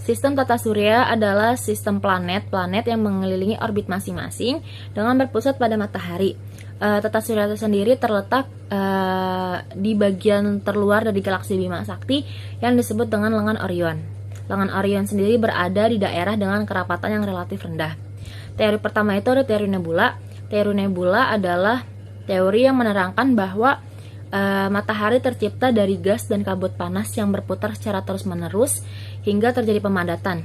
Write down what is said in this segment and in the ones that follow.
Sistem tata surya adalah sistem planet-planet yang mengelilingi orbit masing-masing dengan berpusat pada matahari. Tata surya itu sendiri terletak di bagian terluar dari galaksi Bima Sakti yang disebut dengan lengan Orion. Lengan Orion sendiri berada di daerah dengan kerapatan yang relatif rendah. Teori pertama itu ada teori nebula. Teori nebula adalah teori yang menerangkan bahwa matahari tercipta dari gas dan kabut panas yang berputar secara terus-menerus hingga terjadi pemadatan.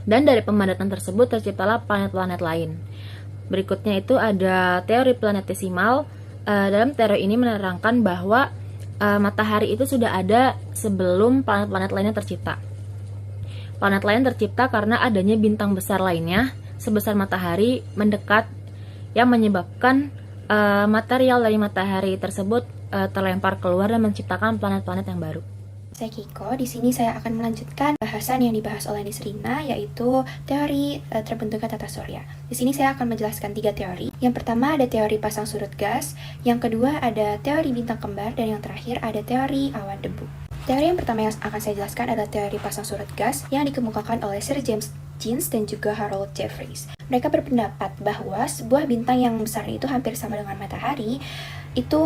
Dan dari pemadatan tersebut terciptalah planet-planet lain. Berikutnya itu ada teori planetesimal. Dalam teori ini menerangkan bahwa matahari itu sudah ada sebelum planet-planet lainnya tercipta. Planet lain tercipta karena adanya bintang besar lainnya sebesar matahari mendekat yang menyebabkan material dari matahari tersebut terlempar keluar dan menciptakan planet-planet yang baru. Saya Kiko, di sini saya akan melanjutkan bahasan yang dibahas oleh Nisrina, yaitu teori terbentuknya tata surya. Di sini saya akan menjelaskan 3 teori. Yang pertama ada teori pasang surut gas, yang kedua ada teori bintang kembar, dan yang terakhir ada teori awan debu. Teori yang pertama yang akan saya jelaskan adalah teori pasang surut gas yang dikemukakan oleh Sir James Jeans dan juga Harold Jeffreys. Mereka berpendapat bahwa sebuah bintang yang besarnya itu hampir sama dengan matahari itu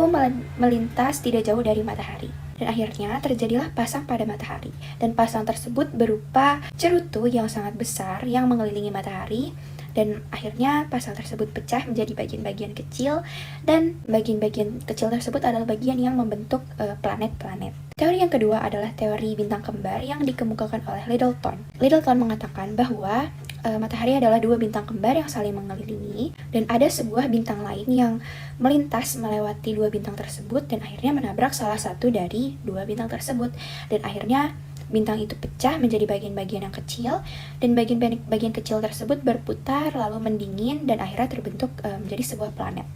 melintas tidak jauh dari matahari. Dan akhirnya terjadilah pasang pada matahari. Dan pasang tersebut berupa cerutu yang sangat besar yang mengelilingi matahari. Dan akhirnya pasang tersebut pecah menjadi bagian-bagian kecil. Dan bagian-bagian kecil tersebut adalah bagian yang membentuk planet-planet. Teori yang kedua adalah teori bintang kembar yang dikemukakan oleh Littleton. Littleton mengatakan bahwa matahari adalah 2 bintang kembar yang saling mengelilingi, dan ada sebuah bintang lain yang melintas melewati 2 bintang tersebut dan akhirnya menabrak salah satu dari 2 bintang tersebut, dan akhirnya bintang itu pecah menjadi bagian-bagian yang kecil, dan bagian kecil tersebut berputar lalu mendingin dan akhirnya terbentuk menjadi sebuah planet.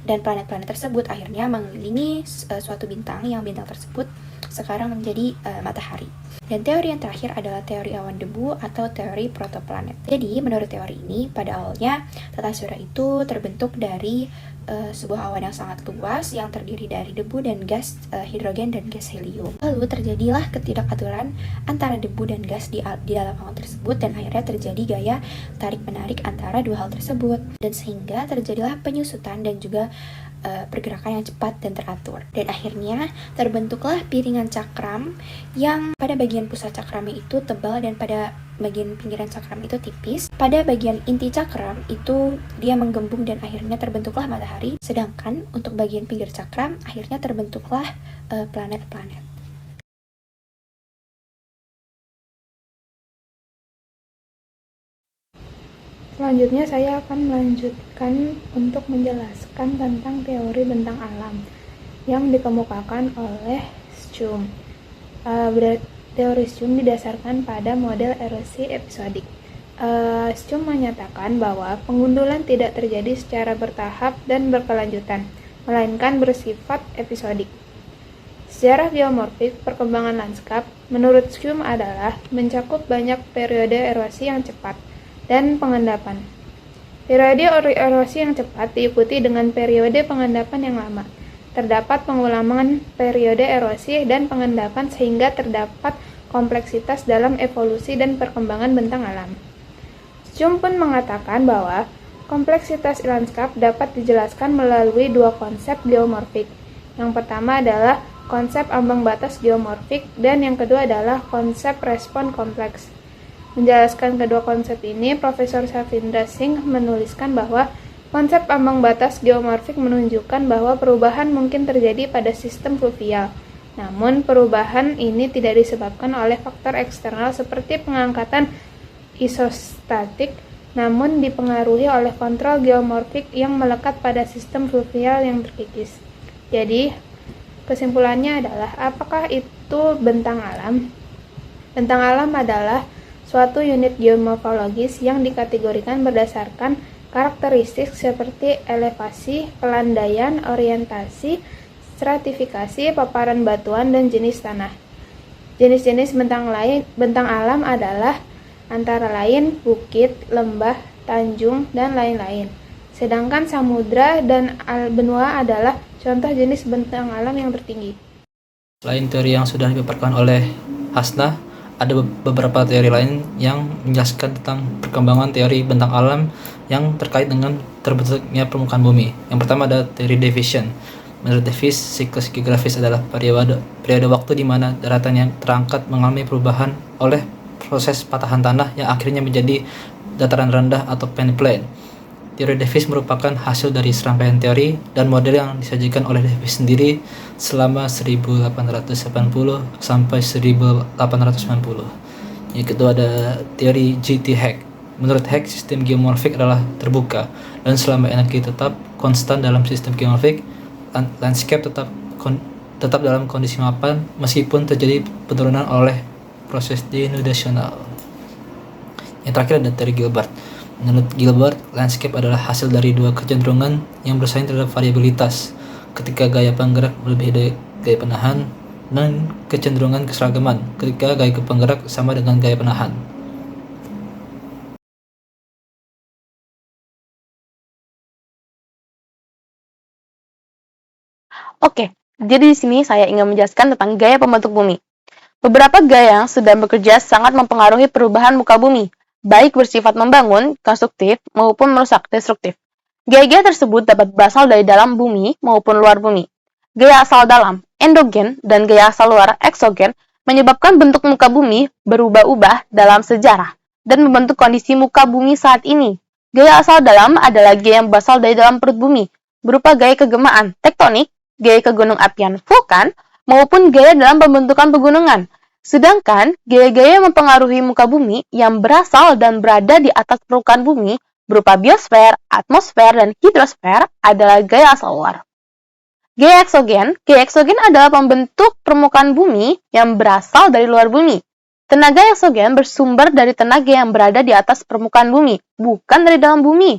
Dan planet-planet tersebut akhirnya mengelilingi suatu bintang yang bintang tersebut sekarang menjadi matahari. Dan teori yang terakhir adalah teori awan debu atau teori protoplanet. Jadi menurut teori ini pada awalnya tata surya itu terbentuk dari sebuah awan yang sangat luas yang terdiri dari debu dan gas hidrogen dan gas helium. Lalu terjadilah ketidakaturan antara debu dan gas di dalam awan tersebut dan akhirnya terjadi gaya tarik-menarik antara dua hal tersebut. Dan sehingga terjadilah penyusutan dan juga pergerakan yang cepat dan teratur. Dan akhirnya terbentuklah piringan cakram yang pada bagian pusat cakramnya itu tebal dan pada bagian pinggiran cakram itu tipis. Pada bagian inti cakram itu dia menggembung dan akhirnya terbentuklah matahari. Sedangkan untuk bagian pinggir cakram akhirnya terbentuklah planet-planet. Selanjutnya saya akan melanjutkan untuk menjelaskan tentang teori bentang alam yang dikemukakan oleh Schum. Teori Schum didasarkan pada model erosi episodik. Schum menyatakan bahwa pengundulan tidak terjadi secara bertahap dan berkelanjutan, melainkan bersifat episodik. Sejarah geomorfik perkembangan lanskap menurut Schum adalah mencakup banyak periode erosi yang cepat dan pengendapan. Periode erosi yang cepat diikuti dengan periode pengendapan yang lama. Terdapat pengulangan periode erosi dan pengendapan sehingga terdapat kompleksitas dalam evolusi dan perkembangan bentang alam. Schum pun mengatakan bahwa kompleksitas lanskap dapat dijelaskan melalui 2 konsep geomorfik. Yang pertama adalah konsep ambang batas geomorfik dan yang kedua adalah konsep respon kompleks. Menjelaskan kedua konsep ini, Profesor Savindra Singh menuliskan bahwa konsep ambang batas geomorfik menunjukkan bahwa perubahan mungkin terjadi pada sistem fluvial. Namun, perubahan ini tidak disebabkan oleh faktor eksternal seperti pengangkatan isostatik, namun dipengaruhi oleh kontrol geomorfik yang melekat pada sistem fluvial yang terkikis. Jadi, kesimpulannya adalah, apakah itu bentang alam? Bentang alam adalah suatu unit geomorfologis yang dikategorikan berdasarkan karakteristik seperti elevasi, pelandaian, orientasi, stratifikasi, paparan batuan, dan jenis tanah. Jenis-jenis bentang alam adalah antara lain bukit, lembah, tanjung, dan lain-lain. Sedangkan samudra dan benua adalah contoh jenis bentang alam yang tertinggi. Selain teori yang sudah dipaparkan oleh Hasna, ada beberapa teori lain yang menjelaskan tentang perkembangan teori bentang alam yang terkait dengan terbentuknya permukaan bumi. Yang pertama ada teori Davis. Menurut Davis, siklus geografis adalah periode waktu di mana daratan yang terangkat mengalami perubahan oleh proses patahan tanah yang akhirnya menjadi dataran rendah atau peneplain. Teori Davis merupakan hasil dari serangkaian teori dan model yang disajikan oleh Davis sendiri selama 1880 sampai 1890. Yang kedua ada teori G.T. Hegg. Menurut Hegg, sistem geomorfik adalah terbuka, dan selama energi tetap konstan dalam sistem geomorfik, landscape tetap dalam kondisi mapan meskipun terjadi penurunan oleh proses denudasional. Yang terakhir ada teori Gilbert. Menurut Gilbert, landscape adalah hasil dari dua kecenderungan yang bersaing terhadap variabilitas, ketika gaya penggerak melebihi dari gaya penahan, dan kecenderungan keseragaman, ketika gaya penggerak sama dengan gaya penahan. Oke, jadi di sini saya ingin menjelaskan tentang gaya pembentuk bumi. Beberapa gaya yang sedang bekerja sangat mempengaruhi perubahan muka bumi, baik bersifat membangun, konstruktif, maupun merusak, destruktif. Gaya-gaya tersebut dapat berasal dari dalam bumi maupun luar bumi. Gaya asal dalam, endogen, dan gaya asal luar, eksogen, menyebabkan bentuk muka bumi berubah-ubah dalam sejarah dan membentuk kondisi muka bumi saat ini. Gaya asal dalam adalah gaya yang berasal dari dalam perut bumi, berupa gaya kegemaan, tektonik, gaya kegunung apian, vulkan, maupun gaya dalam pembentukan pegunungan. Sedangkan gaya-gaya yang mempengaruhi muka bumi yang berasal dan berada di atas permukaan bumi berupa biosfer, atmosfer, dan hidrosfer adalah gaya asal luar. Gaya eksogen adalah pembentuk permukaan bumi yang berasal dari luar bumi. Tenaga eksogen bersumber dari tenaga yang berada di atas permukaan bumi, bukan dari dalam bumi.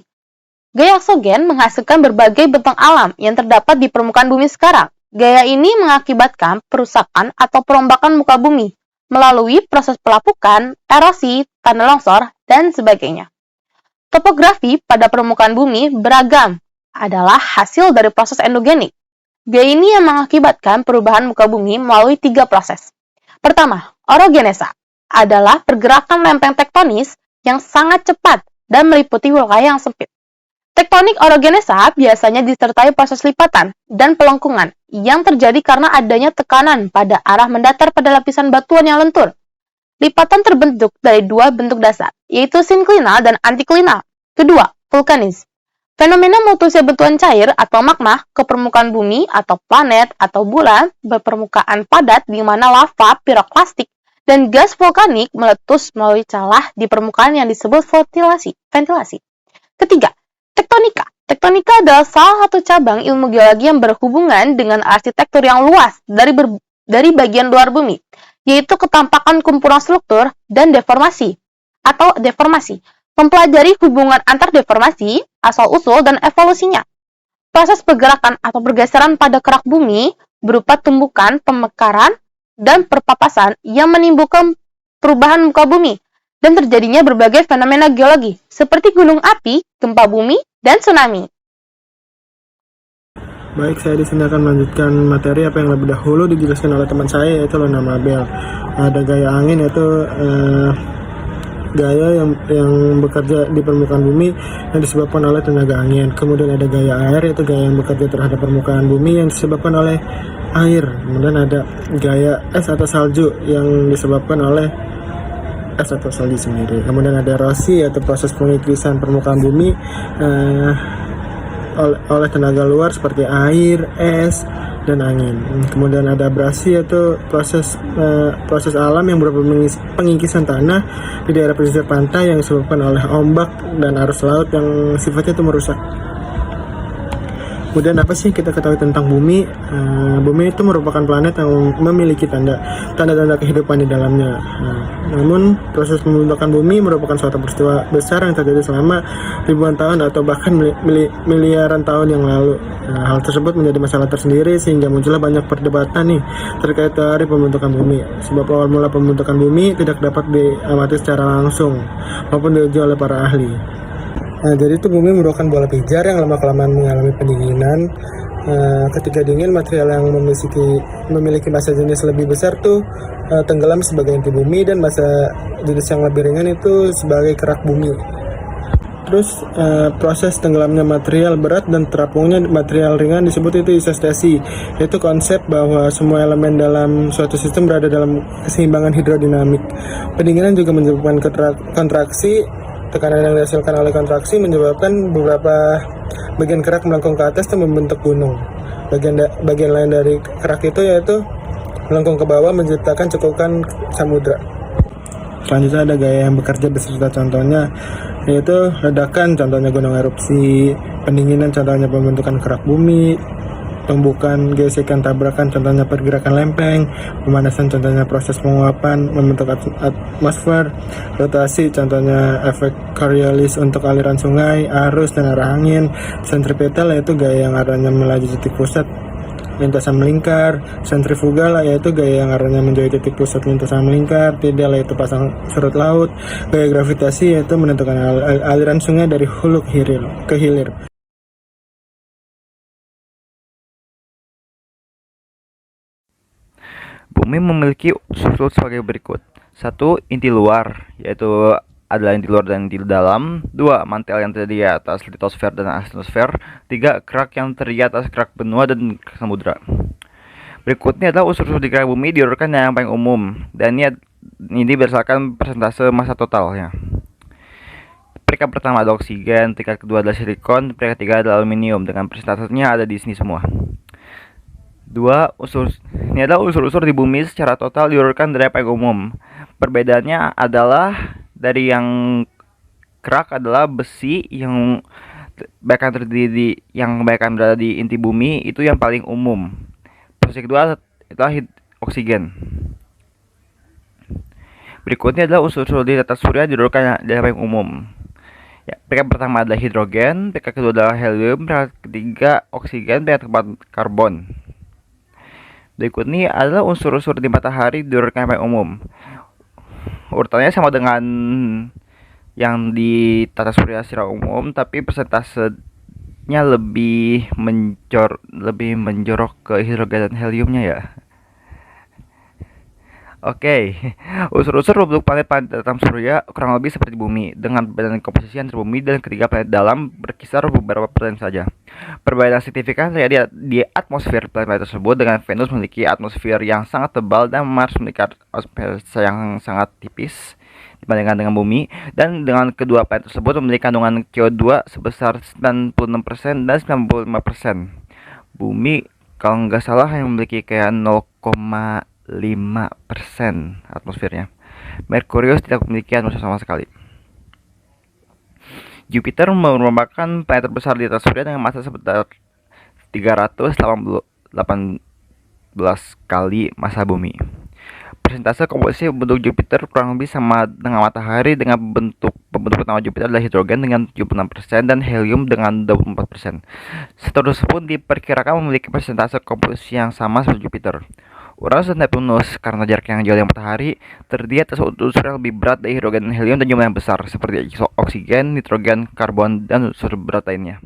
Gaya eksogen menghasilkan berbagai bentang alam yang terdapat di permukaan bumi sekarang. Gaya ini mengakibatkan perusakan atau perombakan muka bumi melalui proses pelapukan, erosi, tanah longsor, dan sebagainya. Topografi pada permukaan bumi beragam adalah hasil dari proses endogenik. Gaya ini yang mengakibatkan perubahan muka bumi melalui 3 proses. Pertama, orogenesa adalah pergerakan lempeng tektonis yang sangat cepat dan meliputi wilayah yang sempit. Tektonik orogenesa biasanya disertai proses lipatan dan pelengkungan yang terjadi karena adanya tekanan pada arah mendatar pada lapisan batuan yang lentur. Lipatan terbentuk dari 2 bentuk dasar, yaitu sinklinal dan antiklinal. Kedua, vulkanisme. Fenomena meletusnya batuan cair atau magma ke permukaan bumi atau planet atau bulan berpermukaan padat di mana lava, piroklastik, dan gas vulkanik meletus melalui celah di permukaan yang disebut ventilasi. Ketiga, tektonika. Tektonika adalah salah satu cabang ilmu geologi yang berhubungan dengan arsitektur yang luas dari bagian luar bumi, yaitu ketampakan kumpulan struktur dan deformasi. Mempelajari hubungan antar deformasi, asal-usul, dan evolusinya. Proses pergerakan atau pergeseran pada kerak bumi berupa tumbukan, pemekaran, dan perpapasan yang menimbulkan perubahan muka bumi dan terjadinya berbagai fenomena geologi seperti gunung api, gempa bumi, dan tsunami. Baik, saya di sini akan melanjutkan materi apa yang lebih dahulu dijelaskan oleh teman saya, yaitu Lona Mabel. Ada gaya angin, yaitu gaya yang bekerja di permukaan bumi yang disebabkan oleh tenaga angin. Kemudian ada gaya air, yaitu gaya yang bekerja terhadap permukaan bumi yang disebabkan oleh air. Kemudian ada gaya es atau salju yang disebabkan oleh es atau salju sendiri. Kemudian ada erosi, yaitu proses pengikisan permukaan bumi oleh tenaga luar seperti air, es, dan angin. Kemudian ada abrasi, yaitu proses alam yang berupa pengikisan tanah di daerah pesisir pantai yang disebabkan oleh ombak dan arus laut yang sifatnya itu merusak. Kemudian apa sih kita ketahui tentang bumi? Bumi itu merupakan planet yang memiliki tanda-tanda kehidupan di dalamnya. Namun proses pembentukan bumi merupakan suatu peristiwa besar yang terjadi selama ribuan tahun atau bahkan miliaran tahun yang lalu. Hal tersebut menjadi masalah tersendiri sehingga muncullah banyak perdebatan nih terkait teori pembentukan bumi. Sebab awal mula pembentukan bumi tidak dapat diamati secara langsung maupun diuji oleh para ahli. Jadi itu bumi merupakan bola pijar yang lama-kelamaan mengalami pendinginan Ketika dingin, material yang memiliki massa jenis lebih besar tuh tenggelam sebagai inti bumi, dan massa jenis yang lebih ringan itu sebagai kerak bumi. Terus proses tenggelamnya material berat dan terapungnya material ringan disebut itu isostasi, yaitu konsep bahwa semua elemen dalam suatu sistem berada dalam keseimbangan hidrodinamik. Pendinginan juga menyebabkan kontraksi. Tekanan yang dihasilkan oleh kontraksi menyebabkan beberapa bagian kerak melengkung ke atas dan membentuk gunung. Bagian lain dari kerak itu yaitu melengkung ke bawah menciptakan cekukan samudra. Selanjutnya ada gaya yang bekerja beserta contohnya, yaitu ledakan, contohnya gunung erupsi; pendinginan, contohnya pembentukan kerak bumi; tumbukan, gesekan, tabrakan, contohnya pergerakan lempeng; pemanasan, contohnya proses penguapan membentuk atmosfer; rotasi, contohnya efek Coriolis untuk aliran sungai, arus, dan arah angin; sentripetal, yaitu gaya yang arahnya melaju titik pusat lintasan melingkar; sentrifugal, yaitu gaya yang arahnya menjauhi titik pusat lintasan melingkar; tidal, yaitu pasang surut laut; gaya gravitasi, yaitu menentukan aliran sungai dari hulu ke hilir. Bumi memiliki unsur sebagai berikut. 1. Inti luar, yaitu adalah inti luar dan inti dalam. 2. Mantel yang terdiri atas litosfer dan astronosfer. 3. Kerak yang terdiri atas kerak benua dan kerak samudra. Berikutnya adalah unsur-unsur di kerak bumi diurutkan yang paling umum, dan ini berdasarkan persentase massa totalnya. Peringkat pertama ada oksigen, peringkat kedua adalah silikon, peringkat ketiga adalah aluminium, dengan persentasenya ada di sini semua. Ini adalah unsur-unsur di bumi secara total diurutkan dari yang paling umum. Perbedaannya adalah dari yang kerak adalah besi yang kebanyakan berada di inti bumi, itu yang paling umum. Posisi kedua adalah oksigen. Berikutnya adalah unsur-unsur di tata surya diurutkan dari yang paling umum. Peringkat pertama adalah hidrogen, peringkat kedua adalah helium, peringkat ketiga oksigen, peringkat keempat karbon. Berikutnya adalah unsur-unsur di matahari diurutkan yang paling umum. Urutannya sama dengan yang di tata surya secara umum, tapi persentasenya lebih menjorok ke hidrogen dan heliumnya ya. Oke, unsur-unsur bentuk planet-planet dalam surya kurang lebih seperti bumi, dengan perbedaan komposisi antara bumi dan ketiga planet dalam berkisar beberapa persen saja. Perbedaan signifikan terjadi di atmosfer planet tersebut, dengan Venus memiliki atmosfer yang sangat tebal dan Mars memiliki atmosfer yang sangat tipis dibandingkan dengan bumi, dan dengan kedua planet tersebut memiliki kandungan CO2 sebesar 96% dan 95%. Bumi kalau nggak salah yang memiliki kayak 0,5% atmosfernya. Merkurius tidak memiliki atmosfer sama sekali. Jupiter merupakan planet terbesar di atas surya dengan massa sebesar 318 kali massa bumi. Persentase komposisi bentuk Jupiter kurang lebih sama dengan matahari, dengan pembentuk utama Jupiter adalah hidrogen dengan 76% dan helium dengan 24%. Seterusnya pun diperkirakan memiliki persentase komposisi yang sama seperti Jupiter. Uranus dan Neptunus, karena jarak yang jauh dari matahari, terdiri atas unsur yang lebih berat dari hidrogen dan helium dan jumlah yang besar, seperti oksigen, nitrogen, karbon, dan unsur berat lainnya.